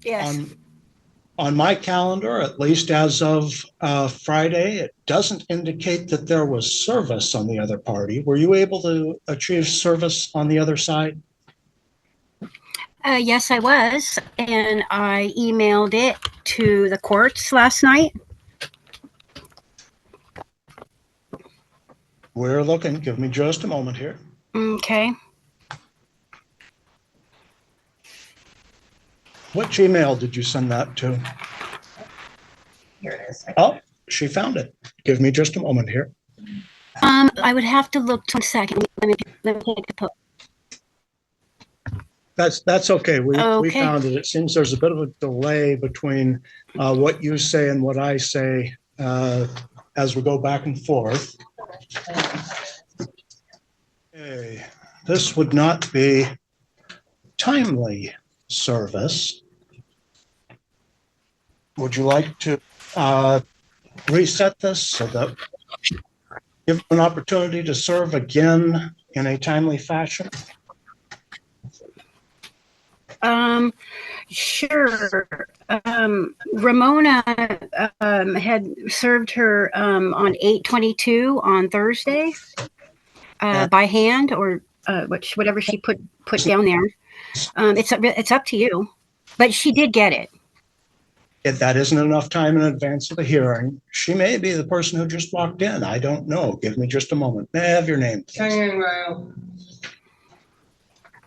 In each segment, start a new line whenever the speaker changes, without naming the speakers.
Yes.
On my calendar, at least as of Friday, it doesn't indicate that there was service on the other party. Were you able to achieve service on the other side?
Yes, I was, and I emailed it to the courts last night.
We're looking. Give me just a moment here.
Okay.
Which email did you send that to?
Here it is.
Oh, she found it. Give me just a moment here.
I would have to look 1 second. Let me take the post.
That's okay. We
Okay.
found it. It seems there's a bit of a delay between what you say and what I say as we go back and forth. Okay. This would not be timely service. Would you like to reset this so that give an opportunity to serve again in a timely fashion?
Sure. Ramona had served her on 8/22 on Thursday by hand, or whatever she put down there. It's up to you, but she did get it.
If that isn't enough time in advance of the hearing, she may be the person who just walked in. I don't know. Give me just a moment. May I have your name, please?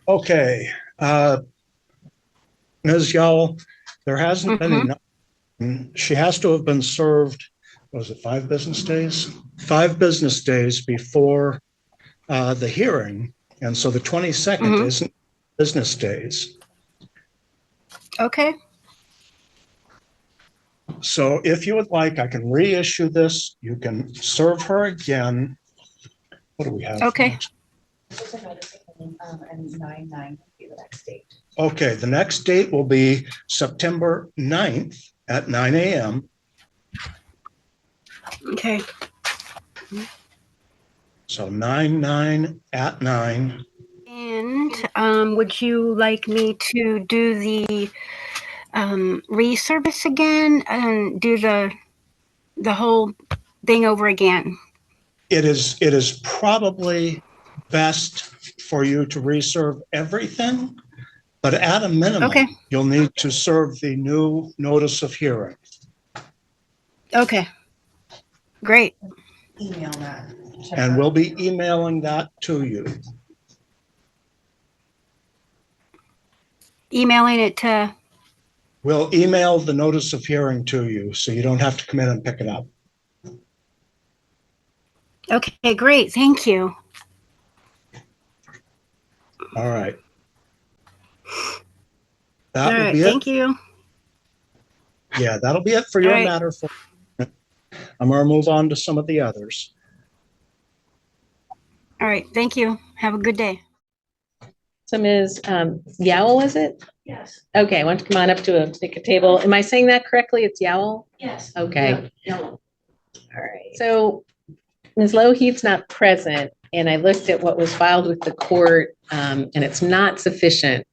Okay. Ms. Yowell, there hasn't been enough. She has to have been served, was it 5 business days? 5 business days before the hearing. And so the 22nd isn't business days.
Okay.
So if you would like, I can reissue this. You can serve her again. What do we have?
Okay.
Next?
And 9/9 will be the next date.
Okay, the next date will be September 9th at 9 a.m.
Okay.
So 9/9 at 9.
And would you like me to do the reservice again and do the whole thing over again?
It is probably best for you to reserve everything, but at a minimum, you'll need to serve the new notice of hearing.
Okay. Great.
Email that.
And we'll be emailing that to you.
Emailing it to?
We'll email the notice of hearing to you, so you don't have to come in and pick it up.
Okay, great. Thank you.
All right.
All right, thank you.
Yeah, that'll be it for your matter. I'm going to move on to some of the others.
All right, thank you. Have a good day.
So Ms. Yowell, was it?
Yes.
Okay, why don't you come on up to a table. Am I saying that correctly? It's Yowell?
Yes.
Okay.
Yeah.
All right. So Ms. Lougheed's not present, and I looked at what was filed with the court, and it's not sufficient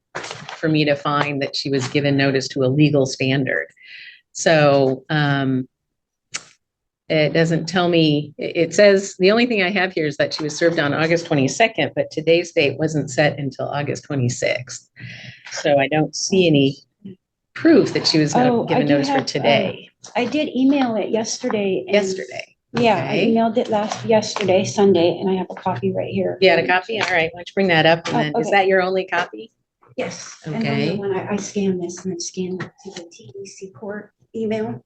for me to find that she was given notice to a legal standard. So it doesn't tell me, it says, the only thing I have here is that she was served on August 22nd, but today's date wasn't set until August 26th. So I don't see any proof that she was given notice for today.
I did email it yesterday.
Yesterday.
Yeah,
Okay.
I emailed it yesterday, Sunday, and I have a copy right here.
You had a copy? All right, why don't you bring that up? And then, is that your only copy?
Yes.
Okay.
And then when I scanned this and then scanned it to the TEC court email.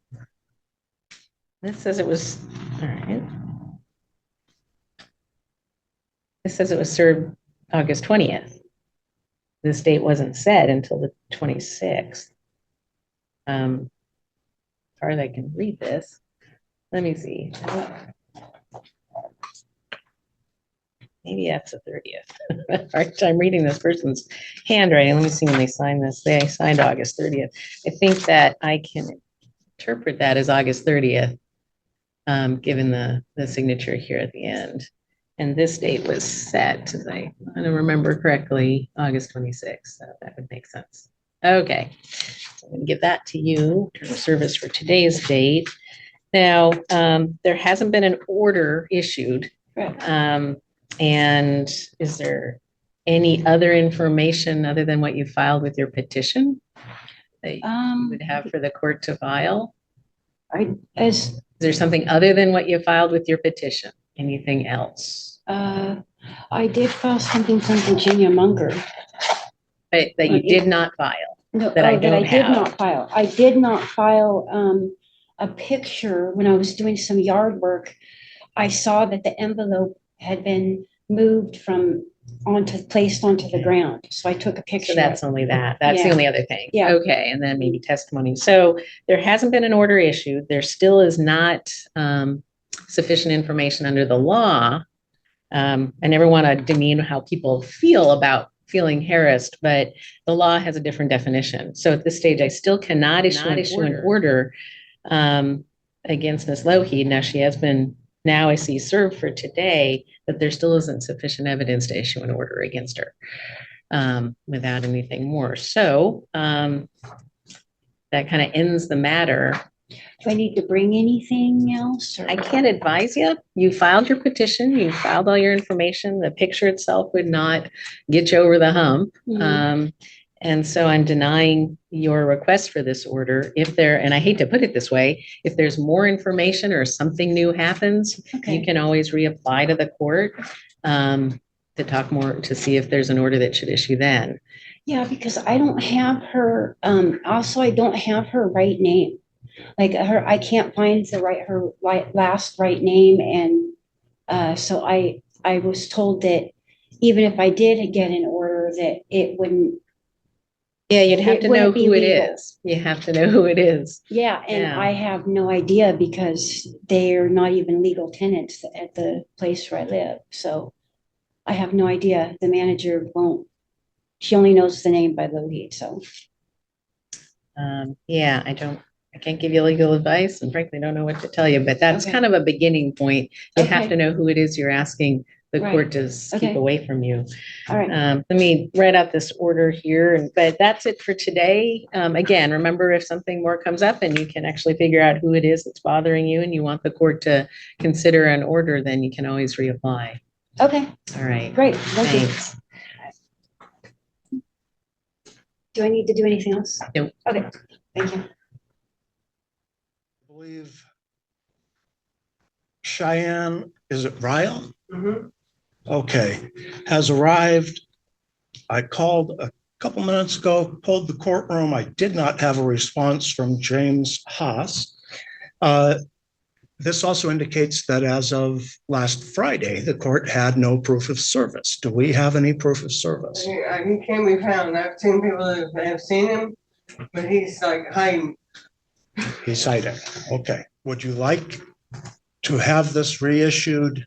This says it was, all right. This says it was served August 20th. This date wasn't set until the 26th. As far as I can read this. Let me see. Maybe that's the 30th. Hard time reading this person's handwriting. Let me see when they signed this. They signed August 30th. I think that I can interpret that as August 30th, given the signature here at the end. And this date was set, as I don't remember correctly, August 26th. So that would make sense. Okay. I'm going to give that to you, term of service for today's date. Now, there hasn't been an order issued.
Right.
And is there any other information other than what you filed with your petition that you would have for the court to file? Is there something other than what you filed with your petition? Anything else?
I did file something from Virginia Munger.
That you did not file?
No,
That I
that I
don't
did
have.
not file. I did not file a picture when I was doing some yard work. I saw that the envelope had been moved placed onto the ground. So I took a picture.
So that's only that. That's the
Yeah.
only other thing.
Yeah.
Okay, and then maybe testimony. So there hasn't been an order issued. There still is not sufficient information under the law. I never want to demean how people feel about feeling harassed, but the law has a different definition. So at this stage, I still cannot issue an order against Ms. Lougheed. Now she has been, now I see, served for today, but there still isn't sufficient evidence to issue an order against her without anything more. So that kind of ends the matter.
Do I need to bring anything else?
I can't advise you. You filed your petition, you filed all your information. The picture itself would not get you over the hump.
Mhm.
And so I'm denying your request for this order. If there, and I hate to put it this way, if there's more information or something new happens,
Okay.
you can always reapply to the court to talk more, to see if there's an order that should issue then.
Yeah, because I don't have her, also I don't have her right name. Like I can't find her last right name. And so I was told that even if I did get an order, that it wouldn't.
Yeah, you'd have
It
to know
wouldn't be
who it
legal.
is. You have to know who it is.
Yeah, and
Yeah.
I have no idea because they're not even legal tenants at the place where I live. So I have no idea. The manager won't. She only knows the name by Lougheed, so.
Yeah, I can't give you legal advice and frankly don't know what to tell you, but that's
Okay.
kind of a beginning point. You have
Okay.
to know who it is you're asking the
Right.
court to keep
Okay.
away from you.
All right.
Let me write out this order here, but that's it for today. Again, remember, if something more comes up and you can actually figure out who it is that's bothering you and you want the court to consider an order, then you can always reapply.
Okay,
All right.
great. Thank you.
Thanks.
Do I need to do anything else?
Nope.
Okay, thank you.
I believe Cheyenne, is it Ryle? Okay, has arrived. I called a couple minutes ago, pulled the courtroom. I did not have a response from James Haas. This also indicates that as of last Friday, the court had no proof of service. Do we have any proof of service?
He can't be found. I've seen people that have seen him, but he's like hiding.
He's hiding. Okay. Would you like to have this reissued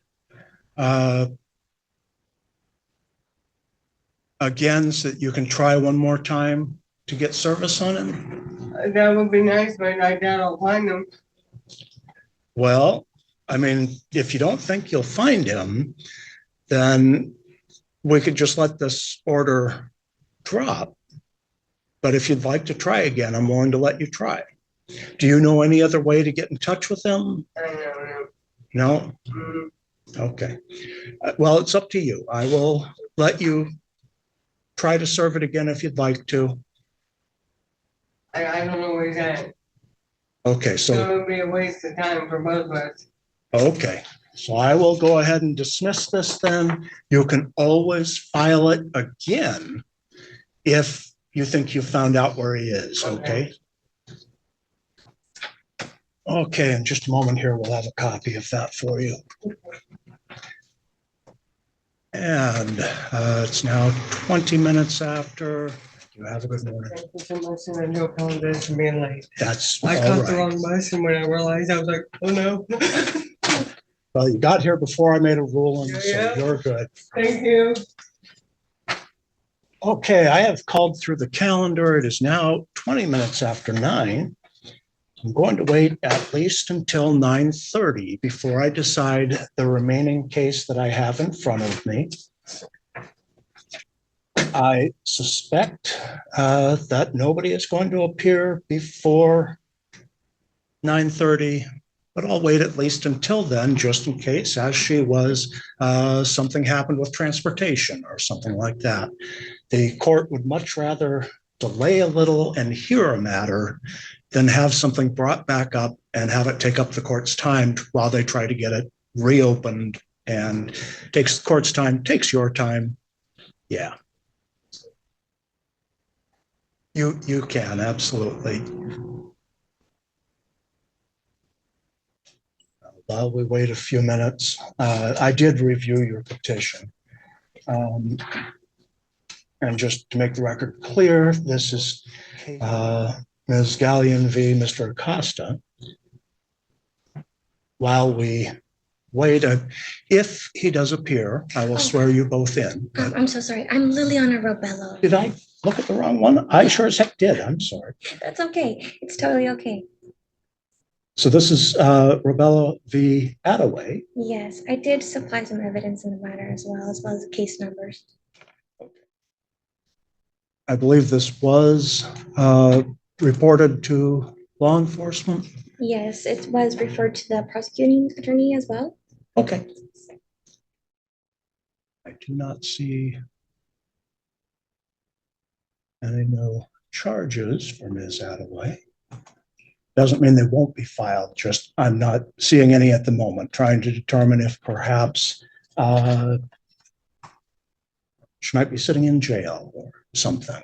again so that you can try one more time to get service on him?
That would be nice, but I doubt I'll find him.
Well, I mean, if you don't think you'll find him, then we could just let this order drop. But if you'd like to try again, I'm willing to let you try. Do you know any other way to get in touch with him?
I don't know.
No? Okay. Well, it's up to you. I will let you try to serve it again if you'd like to.
I don't know where he's at.
Okay,
So
so,
it would be a waste of time for both of us.
okay. So I will go ahead and dismiss this then. You can always file it again if you think you found out where he is, okay? Okay, in just a moment here, we'll have a copy of that for you. And it's now 20 minutes after. You have a good morning.
Thank you so much, and I do apologize for being late.
That's
I
all
caught the
right.
wrong bus, and when I realized, I was like, oh no.
Well, you got here before I made a ruling, so
Yeah.
you're good.
Thank you.
Okay, I have called through the calendar. It is now 20 minutes after 9. I'm going to wait at least until 9:30 before I decide the remaining case that I have in front of me. I suspect that nobody is going to appear before 9:30, but I'll wait at least until then, just in case, as she was, something happened with transportation or something like that. The court would much rather delay a little and hear a matter than have something brought back up and have it take up the court's time while they try to get it reopened, and takes the court's time, takes your time. Yeah. You can, absolutely. While we wait a few minutes, I did review your petition. And just to make the record clear, this is Ms. Gallion v. Mr. Acosta. While we wait, if he does appear, I will swear you both in.
I'm so sorry. I'm Liliana Robello.
Did I look at the wrong one? I sure as heck did. I'm sorry.
That's okay. It's totally okay.
So this is Robello v. Attaway.
Yes, I did supply some evidence in the matter as well as the case numbers.
I believe this was reported to law enforcement.
Yes, it was referred to the prosecuting attorney as well.
Okay. I do not see any no charges for Ms. Attaway. Doesn't mean they won't be filed, just I'm not seeing any at the moment, trying to determine if perhaps she might be sitting in jail or something.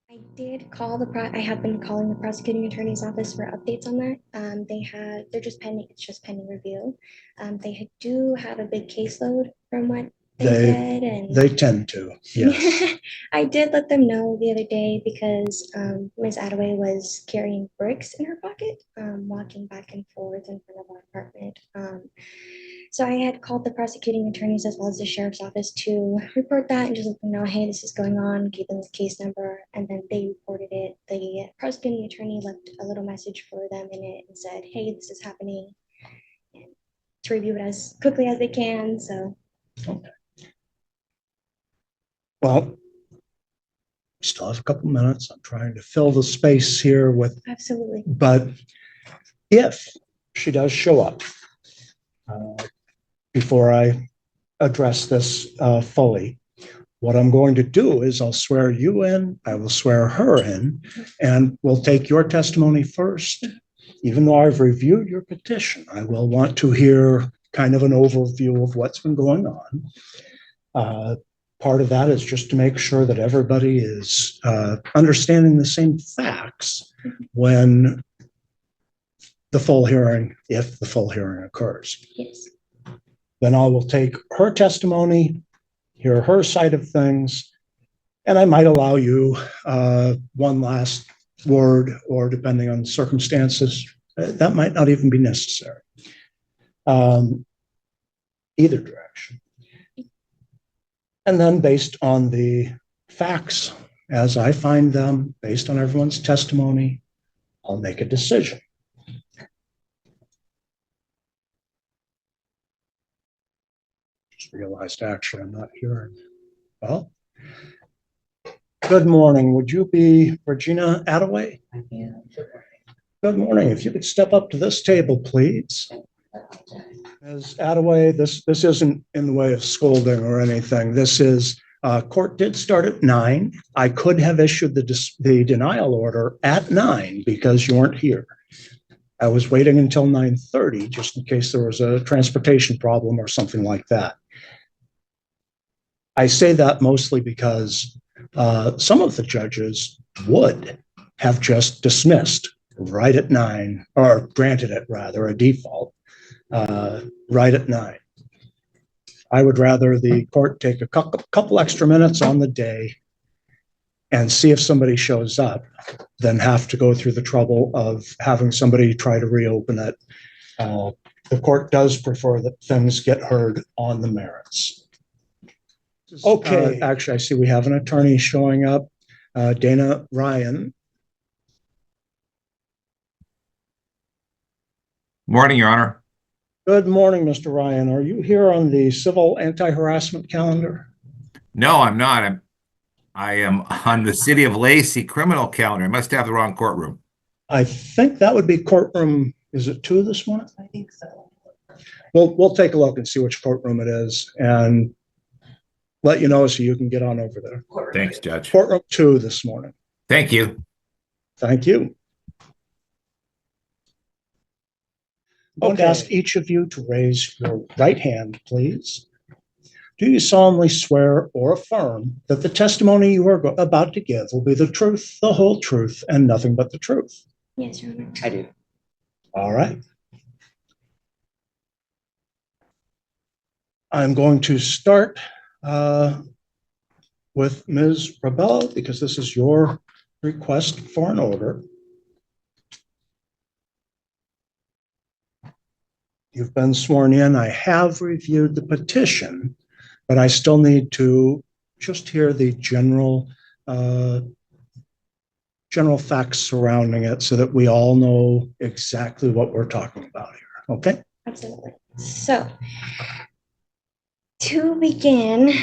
I did call I have been calling the prosecuting attorney's office for updates on that. They're just pending, it's just pending review. They do have a big caseload from what they said, and
they tend to, yes.
I did let them know the other day because Ms. Attaway was carrying bricks in her pocket, walking back and forth in front of our apartment. So I had called the prosecuting attorneys as well as the sheriff's office to report that and just let them know, hey, this is going on, give them the case number, and then they reported it. The prosecuting attorney left a little message for them in it and said, hey, this is happening, and to review it as quickly as they can. So.
Okay. Well, we still have a couple minutes. I'm trying to fill the space here with.
Absolutely.
But if she does show up before I address this fully, what I'm going to do is I'll swear you in, I will swear her in, and we'll take your testimony first. Even though I've reviewed your petition, I will want to hear kind of an overview of what's been going on. Part of that is just to make sure that everybody is understanding the same facts when the full hearing, if the full hearing occurs.
Yes.
Then I will take her testimony, hear her side of things, and I might allow you one last word, or depending on the circumstances, that might not even be necessary. Either direction. And then based on the facts as I find them, based on everyone's testimony, I'll make a decision. Just realized actually I'm not hearing. Well, good morning. Would you be Regina Attaway?
Yeah.
Good morning. If you could step up to this table, please. Ms. Attaway, this isn't in the way of scolding or anything. This is, court did start at 9. I could have issued the denial order at 9 because you weren't here. I was waiting until 9:30 just in case there was a transportation problem or something like that. I say that mostly because some of the judges would have just dismissed right at 9, or granted it rather, a default. Right at 9. I would rather the court take a couple extra minutes on the day and see if somebody shows up than have to go through the trouble of having somebody try to reopen it. The court does prefer that things get heard on the merits. Okay, actually, I see we have an attorney showing up, Dana Ryan.
Morning, Your Honor.
Good morning, Mr. Ryan. Are you here on the civil anti-harassment calendar?
No, I'm not. I am on the City of Lacey criminal calendar. I must have the wrong courtroom.
I think that would be courtroom, is it 2 this morning?
I think so.
We'll take a look and see which courtroom it is and let you know so you can get on over there.
Thanks, Judge.
Courtroom 2 this morning.
Thank you.
Thank you. I'm going to ask
Okay.
each of you to raise your right hand, please. Do you solemnly swear or affirm that the testimony you are about to give will be the truth, the whole truth, and nothing but the truth?
Yes, Your Honor.
I do.
All right. I'm going to start with Ms. Rabello because this is your request for an order. You've been sworn in. I have reviewed the petition, but I still need to just hear the general facts surrounding it so that we all know exactly what we're talking about here. Okay?
Absolutely. So, to begin,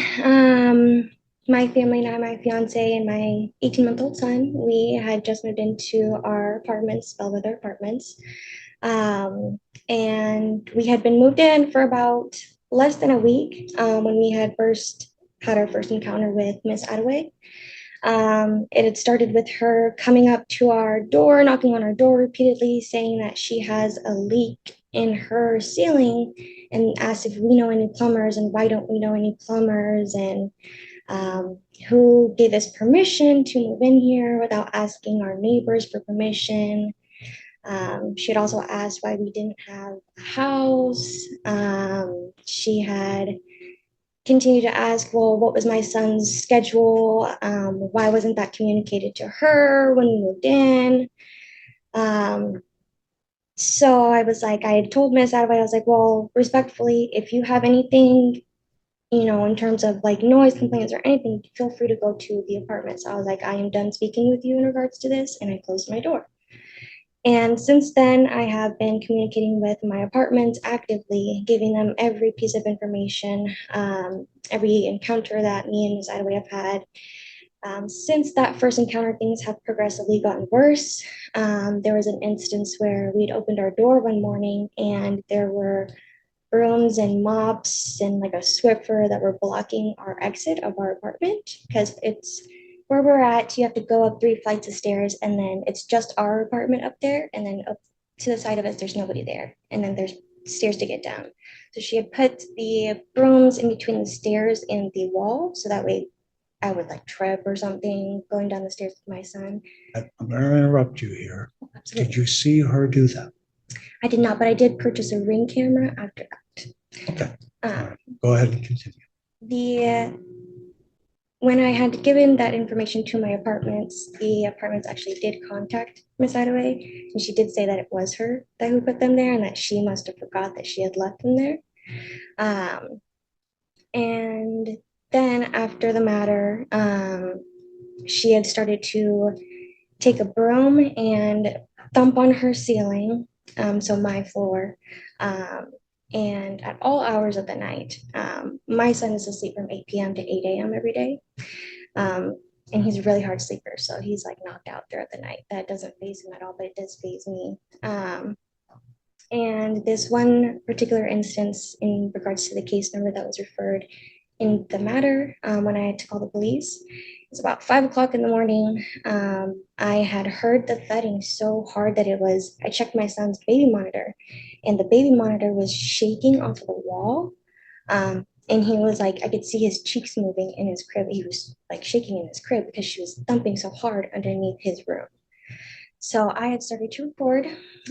my family and I, my fiance and my 18-month-old son, we had just moved into our apartments, Bellwether Apartments. And we had been moved in for about less than a week when we had had our first encounter with Miss Attaway. It had started with her coming up to our door, knocking on our door repeatedly, saying that she has a leak in her ceiling and asked if we know any plumbers and why don't we know any plumbers and who gave us permission to move in here without asking our neighbors for permission. She had also asked why we didn't have a house. She had continued to ask, well, what was my son's schedule? Why wasn't that communicated to her when we moved in? So I was like, I had told Miss Attaway, I was like, well, respectfully, if you have anything, in terms of like noise complaints or anything, feel free to go to the apartment. So I was like, I am done speaking with you in regards to this, and I closed my door. And since then, I have been communicating with my apartments actively, giving them every piece of information, every encounter that me and Ms. Attaway have had. Since that first encounter, things have progressively gotten worse. There was an instance where we'd opened our door one morning and there were brooms and mops and like a Swiffer that were blocking our exit of our apartment because it's where we're at. You have to go up 3 flights of stairs and then it's just our apartment up there. And then up to the side of us, there's nobody there. And then there's stairs to get down. So she had put the brooms in between the stairs and the wall. So that way I would like trip or something going down the stairs with my son.
I'm going to interrupt you here.
Absolutely.
Did you see her do that?
I did not, but I did purchase a Ring camera after that.
Okay. Go ahead and continue.
When I had given that information to my apartments, the apartments actually did contact Miss Attaway, and she did say that it was her who put them there, and that she must have forgot that she had left them there. And then after the matter, she had started to take a broom and thump on her ceiling, so my floor, and at all hours of the night. My son is asleep from 8 p.m. to 8 a.m. every day. And he's a really hard sleeper, so he's like knocked out throughout the night. That doesn't faze him at all, but it does faze me. And this one particular instance in regards to the case number that was referred in the matter, when I had to call the police, it's about 5 o'clock in the morning. I had heard the thudding so hard that I checked my son's baby monitor, and the baby monitor was shaking off the wall. And he was like, I could see his cheeks moving in his crib. He was like shaking in his crib because she was thumping so hard underneath his room. So I had started to record,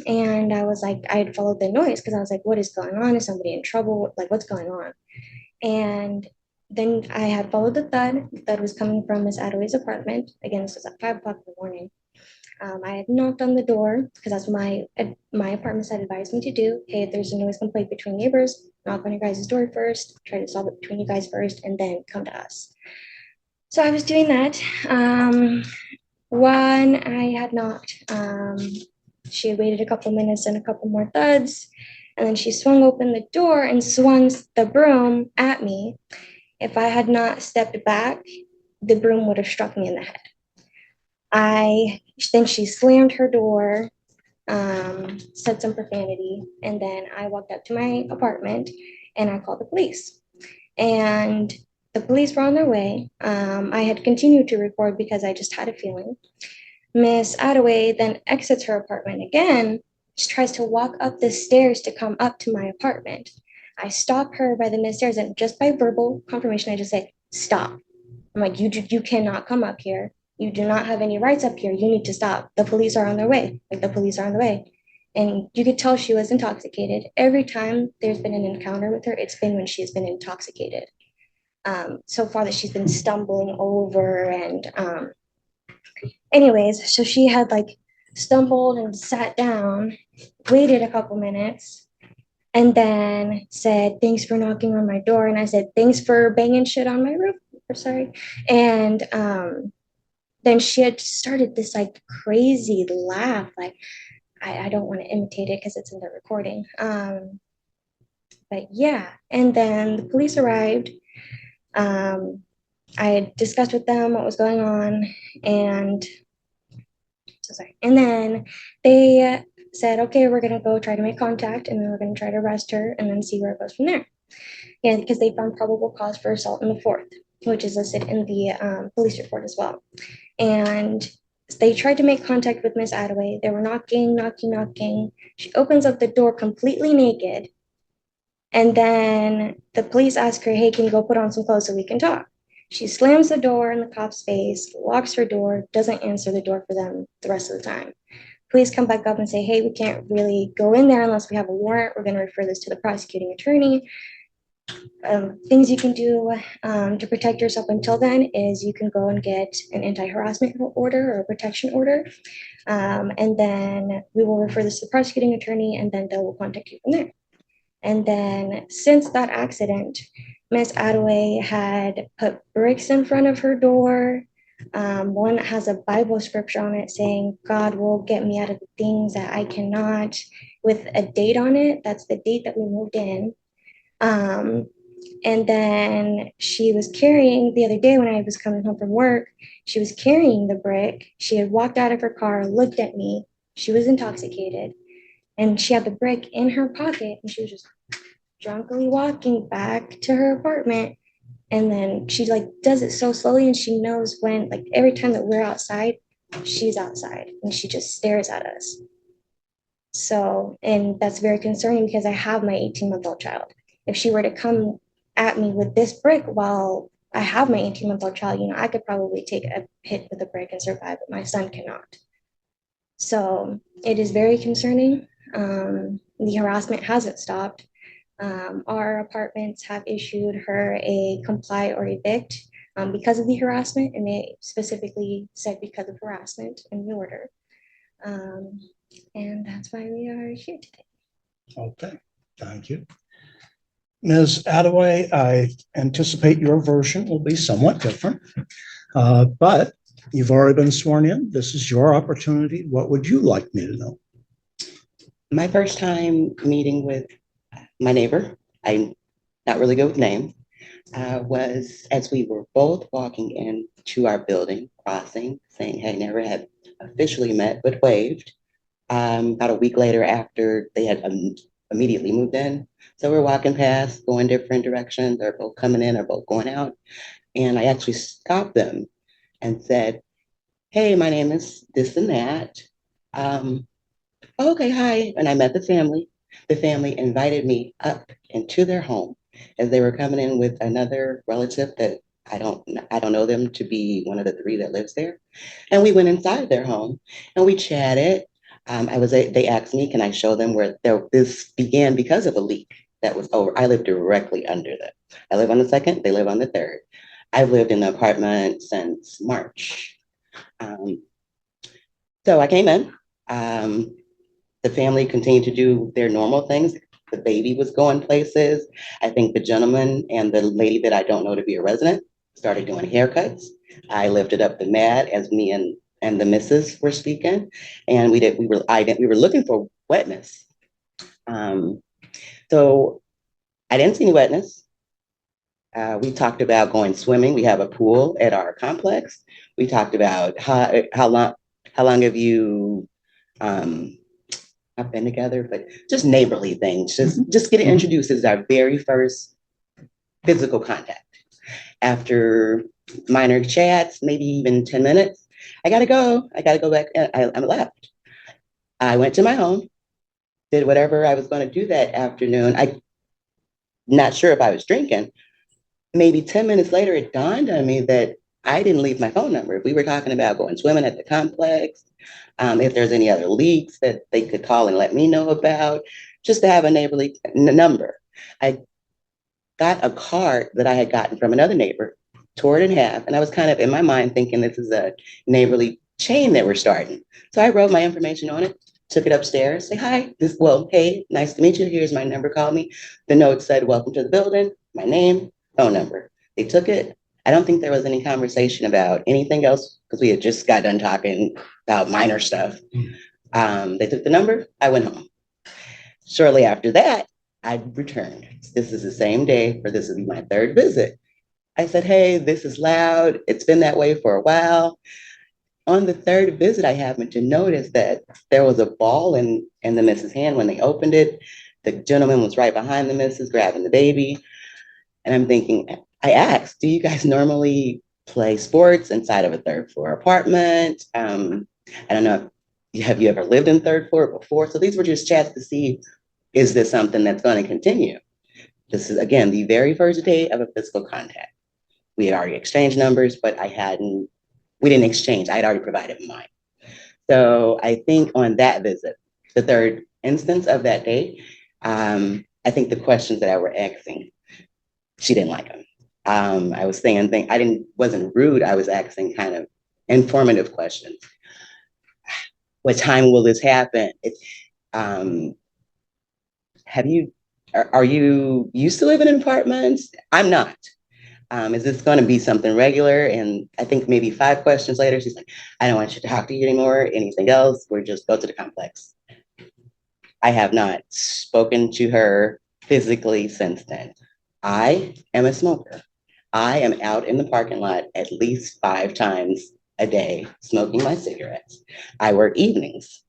and I was like, I had followed the noise because I was like, what is going on? Is somebody in trouble? Like, what's going on? And then I had followed the thud. The thud was coming from Miss Attaway's apartment. Again, this was at 5 o'clock in the morning. I had knocked on the door because that's what my apartments had advised me to do. Hey, if there's a noise complaint between neighbors, knock on your guys' door first, try to solve it between you guys first, and then come to us. So I was doing that. When I had knocked, she had waited a couple minutes and a couple more thuds, and then she swung open the door and swung the broom at me. If I had not stepped back, the broom would have struck me in the head. Then she slammed her door, said some profanity, and then I walked up to my apartment and I called the police. And the police were on their way. I had continued to record because I just had a feeling. Miss Attaway then exits her apartment again. She tries to walk up the stairs to come up to my apartment. I stop her by the mid stairs, and just by verbal confirmation, I just say, stop. I'm like, you cannot come up here. You do not have any rights up here. You need to stop. The police are on their way. Like, the police are on the way. And you could tell she was intoxicated. Every time there's been an encounter with her, it's been when she's been intoxicated. So far that she's been stumbling over and anyways, so she had like stumbled and sat down, waited a couple minutes, and then said, thanks for knocking on my door. And I said, thanks for banging shit on my roof. Or sorry. And then she had started this like crazy laugh. Like, I don't want to imitate it because it's in the recording. But yeah, and then the police arrived. I had discussed with them what was going on, and so sorry. And then they said, okay, we're gonna go try to make contact, and then we're gonna try to arrest her, and then see where it goes from there. Yeah, because they found probable cause for assault in the 4th, which is listed in the police report as well. And they tried to make contact with Miss Attaway. They were knocking. She opens up the door completely naked. And then the police ask her, hey, can you go put on some clothes so we can talk? She slams the door in the cop's face, locks her door, doesn't answer the door for them the rest of the time. Police come back up and say, hey, we can't really go in there unless we have a warrant. We're going to refer this to the prosecuting attorney. Things you can do to protect yourself until then is you can go and get an anti-harassment order or a protection order. And then we will refer this to the prosecuting attorney, and then they will contact you from there. And then since that accident, Miss Attaway had put bricks in front of her door. One that has a Bible scripture on it saying, God will get me out of the things that I cannot, with a date on it. That's the date that we moved in. And then she was carrying, the other day when I was coming home from work, she was carrying the brick. She had walked out of her car, looked at me. She was intoxicated. And she had the brick in her pocket, and she was just drunkenly walking back to her apartment. And then she like does it so slowly, and she knows when, like every time that we're outside, she's outside, and she just stares at us. So, and that's very concerning because I have my 18-month-old child. If she were to come at me with this brick while I have my 18-month-old child, you know, I could probably take a hit with a brick and survive, but my son cannot. So it is very concerning. The harassment hasn't stopped. Our apartments have issued her a comply or evict because of the harassment, and they specifically said because of harassment in the order. And that's why we are here today.
Okay, thank you. Ms. Attaway, I anticipate your version will be somewhat different, but you've already been sworn in. This is your opportunity. What would you like me to know?
My first time meeting with my neighbor, I'm not really good with names, was as we were both walking into our building, crossing, saying, hey, never had officially met, but waved. About a week later after they had immediately moved in. So we're walking past, going different directions. They're both coming in, they're both going out. And I actually stopped them and said, hey, my name is this and that. Okay, hi. And I met the family. The family invited me up into their home as they were coming in with another relative that I don't know them to be one of the 3 that lives there. And we went inside their home and we chatted. They asked me, can I show them where this began because of a leak that was over. I live directly under them. I live on the 2nd, they live on the 3rd. I've lived in the apartment since March. So I came in. The family continued to do their normal things. The baby was going places. I think the gentleman and the lady that I don't know to be a resident started doing haircuts. I lifted up the mat as me and the missus were speaking, and we were looking for wetness. So I didn't see any wetness. We talked about going swimming. We have a pool at our complex. We talked about how long have you not been together, but just neighborly things. Just getting introduced is our very first physical contact. After minor chats, maybe even 10 minutes, I gotta go back. I'm left. I went to my home, did whatever I was going to do that afternoon. I'm not sure if I was drinking. Maybe 10 minutes later, it dawned on me that I didn't leave my phone number. We were talking about going swimming at the complex, if there's any other leaks that they could call and let me know about, just to have a neighborly number. I got a card that I had gotten from another neighbor, tore it in half, and I was kind of in my mind thinking this is a neighborly chain that we're starting. So I wrote my information on it, took it upstairs, say, hi, hey, nice to meet you. Here's my number, call me. The note said, welcome to the building, my name, phone number. They took it. I don't think there was any conversation about anything else because we had just got done talking about minor stuff. They took the number, I went home. Shortly after that, I returned. This is the same day, this will be my third visit. I said, hey, this is loud. It's been that way for a while. On the third visit, I happened to notice that there was a ball in the missus' hand when they opened it. The gentleman was right behind the missus, grabbing the baby. And I'm thinking, I asked, do you guys normally play sports inside of a third floor apartment? I don't know, have you ever lived in third floor before? So these were just chats to see, is this something that's going to continue? This is, again, the very first day of a physical contact. We had already exchanged numbers, but we didn't exchange. I had already provided mine. So I think on that visit, the third instance of that day, I think the questions that I were asking, she didn't like them. I was saying things, wasn't rude. I was asking kind of informative questions. What time will this happen? Are you used to living in apartments? I'm not. Is this going to be something regular? And I think maybe 5 questions later, she's like, I don't want you to talk to you anymore. Anything else? We're just go to the complex. I have not spoken to her physically since then. I am a smoker. I am out in the parking lot at least 5 times a day smoking my cigarettes. I work evenings.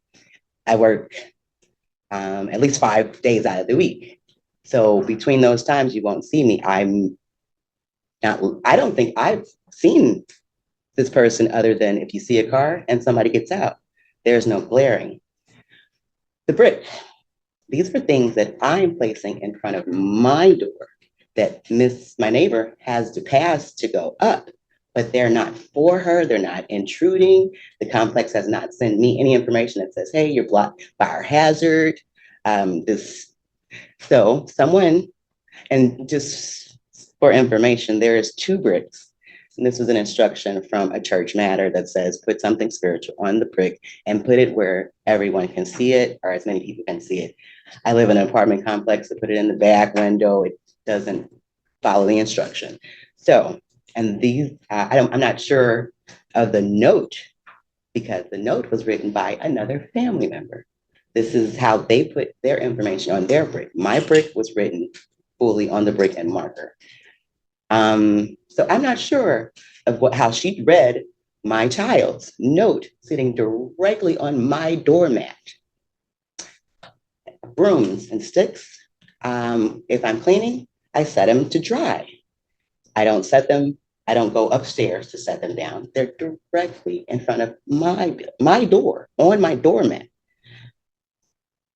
I work at least 5 days out of the week. So between those times, you won't see me. I don't think I've seen this person other than if you see a car and somebody gets out. There's no glaring. The brick. These are things that I'm placing in front of my door that my neighbor has to pass to go up, but they're not for her. They're not intruding. The complex has not sent me any information that says, hey, you're blocked fire hazard. So someone, and just for information, there is 2 bricks. And this was an instruction from a church matter that says, put something spiritual on the brick and put it where everyone can see it, or as many people can see it. I live in an apartment complex, to put it in the back window, it doesn't follow the instruction. So, and these, I'm not sure of the note, because the note was written by another family member. This is how they put their information on their brick. My brick was written fully on the brick and marker. So I'm not sure of how she read my child's note sitting directly on my doormat. Brooms and sticks. If I'm cleaning, I set them to dry. I don't go upstairs to set them down. They're directly in front of my door, on my doormat.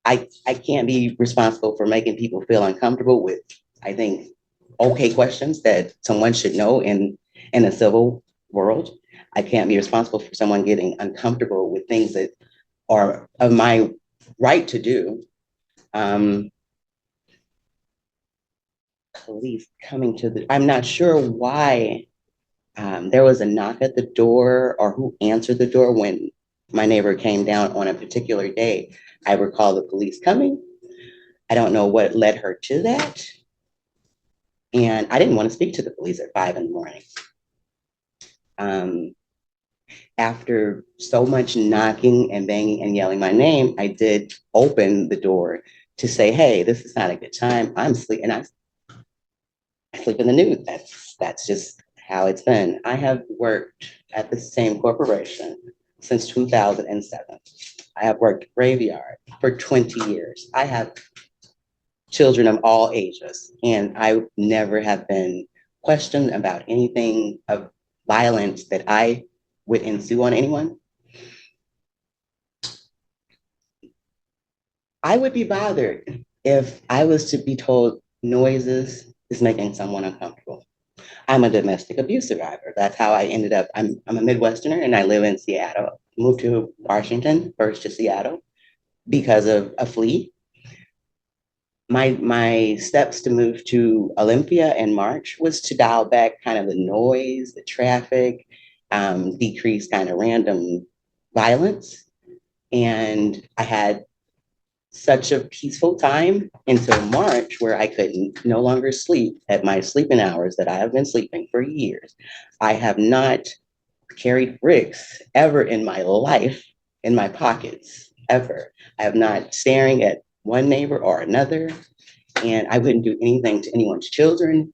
I can't be responsible for making people feel uncomfortable with, I think, okay questions that someone should know in a civil world. I can't be responsible for someone getting uncomfortable with things that are of my right to do. Police coming to I'm not sure why there was a knock at the door or who answered the door when my neighbor came down on a particular day. I recall the police coming. I don't know what led her to that. And I didn't want to speak to the police at 5 a.m. After so much knocking and banging and yelling my name, I did open the door to say, hey, this is not a good time. I'm sleeping. And I sleep in the nude. That's just how it's been. I have worked at the same corporation since 2007. I have worked graveyard for 20 years. I have children of all ages, and I never have been questioned about anything of violence that I would ensue on anyone. I would be bothered if I was to be told noises is making someone uncomfortable. I'm a domestic abuse survivor. That's how I ended up. I'm a Midwesterner and I live in Seattle. Moved to Washington, first to Seattle because of a flea. My steps to move to Olympia in March was to dial back kind of the noise, the traffic, decrease kind of random violence. And I had such a peaceful time until March where I could no longer sleep at my sleeping hours that I have been sleeping for years. I have not carried bricks ever in my life in my pockets, ever. I have not staring at one neighbor or another, and I wouldn't do anything to anyone's children,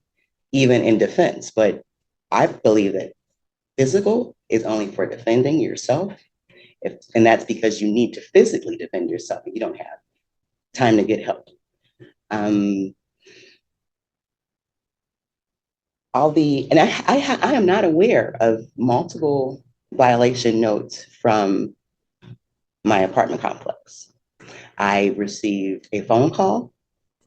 even in defense. But I believe that physical is only for defending yourself. And that's because you need to physically defend yourself and you don't have time to get help. I am not aware of multiple violation notes from my apartment complex. I received a phone call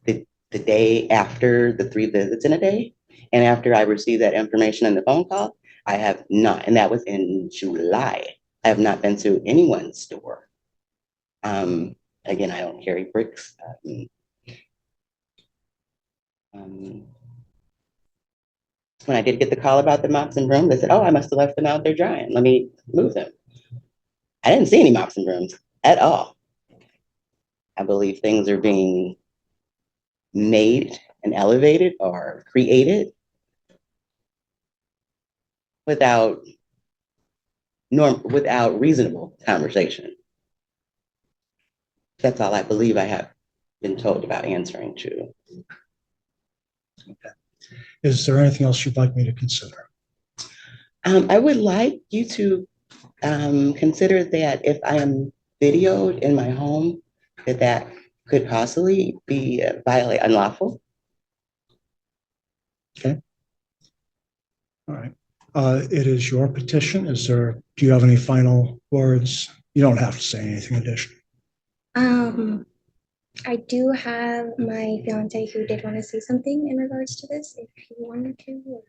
the day after the 3 visits in a day. And after I received that information in the phone call, I have not, and that was in July. I have not been to anyone's store. Again, I don't carry bricks. When I did get the call about the mops and brooms, they said, oh, I must have left them out there drying. Let me move them. I didn't see any mops and brooms at all. I believe things are being made and elevated or created without reasonable conversation. That's all I believe I have been told about answering to.
Okay. Is there anything else you'd like me to consider?
I would like you to consider that if I am videoed in my home, that could possibly be unlawful.
Okay. All right. It is your petition. Do you have any final words? You don't have to say anything additional.
I do have my fiance who did want to say something in regards to this, if he wanted to.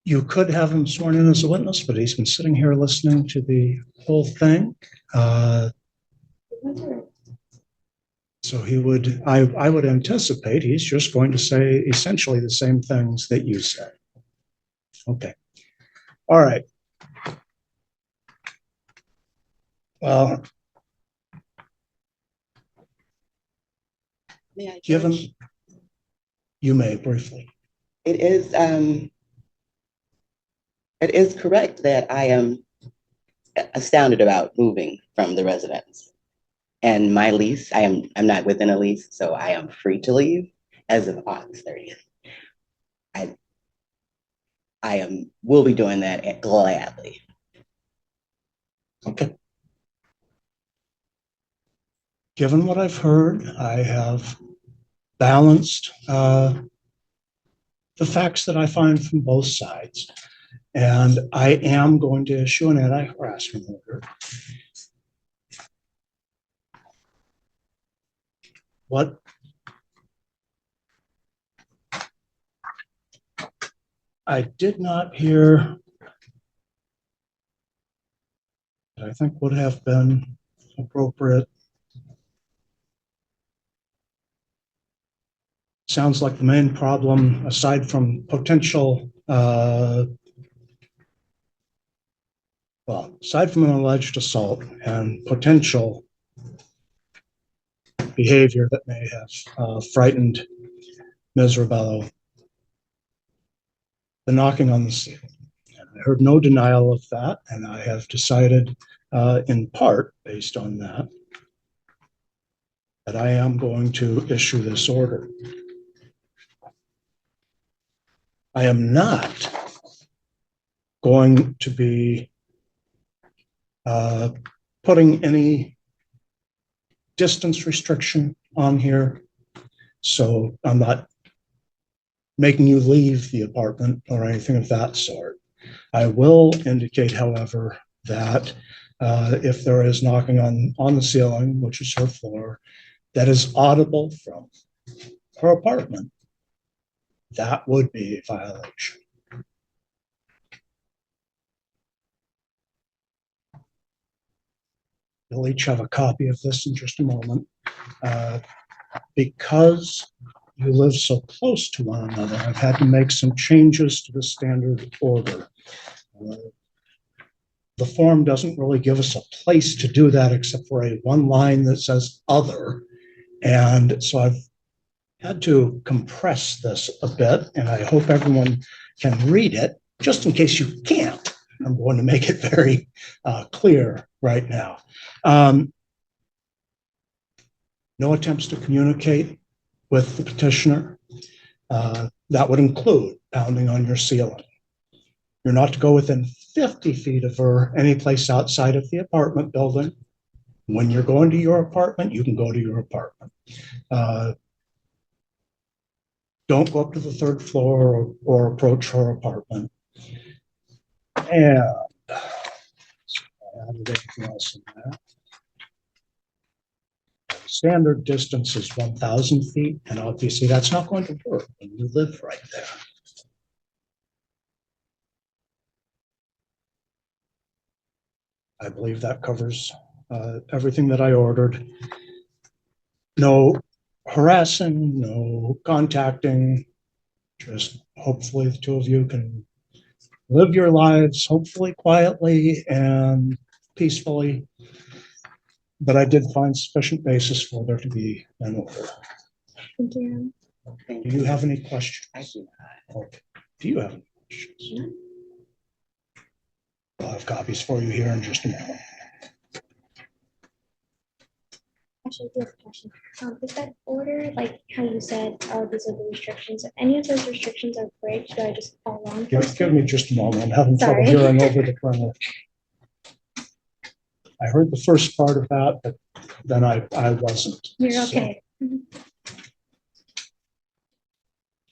You could have him sworn in as a witness, but he's been sitting here listening to the whole thing. So I would anticipate he's just going to say essentially the same things that you said. Okay. All right. Well,
May I
given,
judge?
you may briefly.
It is correct that I am astounded about moving from the residence. And my lease, I'm not within a lease, so I am free to leave as of August 30th. Will be doing that gladly.
Okay. Given what I've heard, I have balanced the facts that I find from both sides. And I am going to issue an anti-harassment order. What I did not hear that I think would have been appropriate. Sounds like the main problem, aside from potential, aside from an alleged assault and potential behavior that may have frightened Ms. Rebello, the knocking on the ceiling. And I heard no denial of that, and I have decided, in part based on that, that I am going to issue this order. I am not going to be putting any distance restriction on here. So I'm not making you leave the apartment or anything of that sort. I will indicate, however, that if there is knocking on the ceiling, which is her floor, that is audible from her apartment, that would be a violation. You'll each have a copy of this in just a moment. Because you live so close to one another, I've had to make some changes to the standard order. The form doesn't really give us a place to do that except for a one line that says other. And so I've had to compress this a bit, and I hope everyone can read it. Just in case you can't, I'm going to make it very clear right now. No attempts to communicate with the petitioner. That would include pounding on your ceiling. You're not to go within 50 feet of her any place outside of the apartment building. When you're going to your apartment, you can go to your apartment. Don't go up to the third floor or approach her apartment. And I added anything else in that. Standard distance is 1,000 feet, and obviously that's not going to work when you live right there. I believe that covers everything that I ordered. No harassing, no contacting, just hopefully the two of you can live your lives, hopefully quietly and peacefully. But I did find sufficient basis for there to be an order.
Thank you.
Do you have any questions?
I do not.
Okay. Do you have any questions? I'll have copies for you here in just a moment.
Actually, I do have a question. Is that order, like how you said, oh, these are the restrictions, if any of those restrictions are breached, do I just call on?
Give me just a moment. I'm having trouble
Sorry.
hearing over the printer. I heard the first part of that, but then I wasn't.
You're
So,
okay.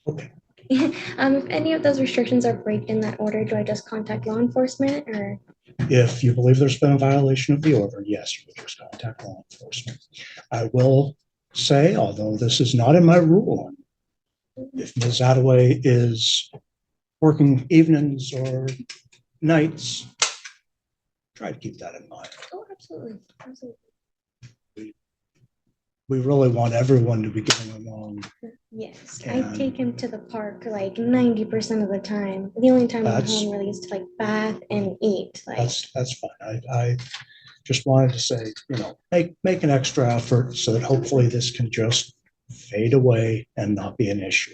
okay.
If any of those restrictions are breached in that order, do I just contact law enforcement or?
If you believe there's been a violation of the order, yes, you would just contact law enforcement. I will say, although this is not in my ruling, if Ms. Attaway is working evenings or nights, try to keep that in mind.
Oh, absolutely, absolutely.
We really want everyone to be getting along.
Yes,
And
I take him to the park like 90% of the time. The only time I'm
That's-
home really is to like bath and eat. Like,
That's fine. I just wanted to say, you know, make an extra effort so that hopefully this can just fade away and not be an issue.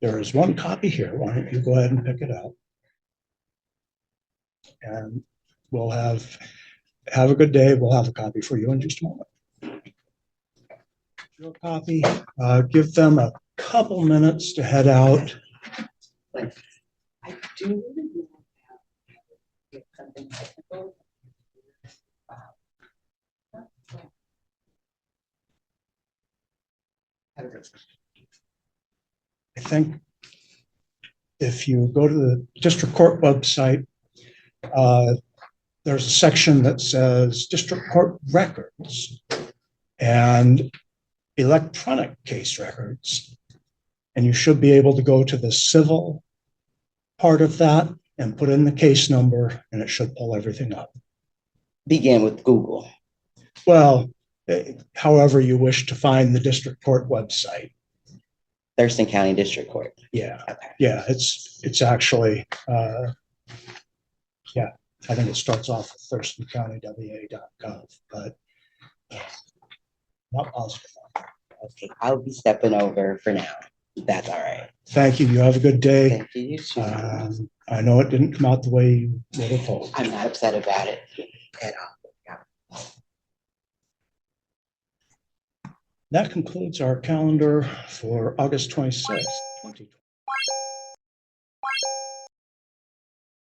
There is one copy here. Why don't you go ahead and pick it up? And we'll have a good day. We'll have a copy for you in just a moment. Your copy. Give them a couple minutes to head out.
But I do really want to have something technical.
I think if you go to the district court website, there's a section that says district court records and electronic case records. And you should be able to go to the civil part of that and put in the case number, and it should pull everything up.
Begin with Google.
Well, however you wish to find the district court website.
Thurston County District Court.
Yeah,
Okay.
yeah, it's actually, yeah, I think it starts off with thurstoncountywa.gov, but not positive.
Okay, I'll be stepping over for now. That's all right.
Thank you. You have a good day.
Thank you. You too.
I know it didn't come out the way you would have hoped.
I'm not upset about it at all.
That concludes our calendar for August 26th, 2020.